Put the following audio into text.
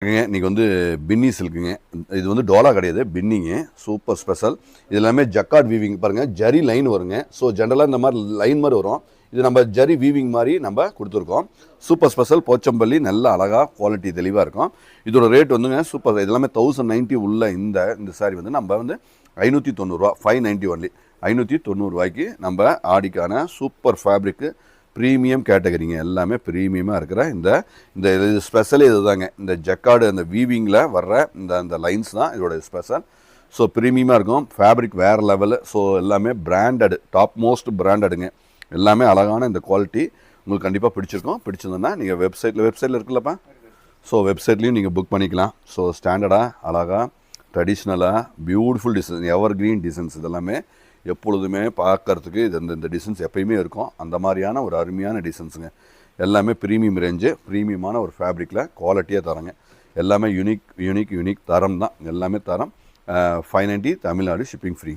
இன்றைக்கி வந்து பின்னி சில்க்குங்க. இது வந்து டோலா கிடையாது, பின்னிங்க. Super special. இது எல்லாமே ஜக்கார்ட் வீவிங் பாருங்கள், ஜரி லைன் வருங்க. ஸோ ஜென்ரலாக இந்த மாதிரி லைன் மாதிரி வரும். இது நம்ம ஜரி வீவிங் மாதிரி நம்ம கொடுத்துருக்கோம். சூப்பர் ஸ்பெஷல் போச்சம்பள்ளி, நல்ல அழகாக குவாலிட்டி தெளிவாக இருக்கும். இதோட ரேட் வந்துங்க சூப்பர். இது எல்லாமே 1090 உள்ள இந்த சாரி வந்து நம்ம வந்து 590 590 ஒன்லி. 590 நம்ம ஆடிக்கான சூப்பர் ஃபேப்ரிக்கு ப்ரீமியம் கேட்டகரிங்க. எல்லாமே ப்ரீமியமாக இருக்கிற இந்த இது ஸ்பெஷலே இது தாங்க. இந்த ஜக்கார்டு அந்த வீவிங்கில் வர்ற இந்த லைன்ஸ் தான் இதோட ஸ்பெஷல். ஸோ ப்ரீமியமாக இருக்கும். ஃபேப்ரிக் வேறு லெவலு. ஸோ எல்லாமே பிராண்டடு, டாப் மோஸ்ட் பிராண்டடுங்க. எல்லாமே அழகான இந்த குவாலிட்டி உங்களுக்கு கண்டிப்பாக பிடிச்சிருக்கும். பிடிச்சிருந்ததுன்னா நீங்கள் வெப்சைட்டில் இருக்குல்லப்பா, ஸோ வெப்சைட்லேயும் நீங்கள் புக் பண்ணிக்கலாம். ஸோ ஸ்டாண்டர்டாக அழகாக ட்ரெடிஷ்னலாக பியூட்டிஃபுல் டிசைன், எவர் கிரீன் டிசைன்ஸ் இதெல்லாமே எப்பொழுதுமே பார்க்கறதுக்கு இந்த டிசைன்ஸ் எப்பயுமே இருக்கும். அந்த மாதிரியான ஒரு அருமையான டிசைன்ஸுங்க. எல்லாமே ப்ரீமியம் ரேஞ்சு, ப்ரீமியமான ஒரு ஃபேப்ரிக்கில் குவாலிட்டியாக தரங்க. எல்லாமே யூனிக் தரம் தான். எல்லாமே தரம். 590 தமிழ்நாடு ஷிப்பிங் ஃப்ரீங்க.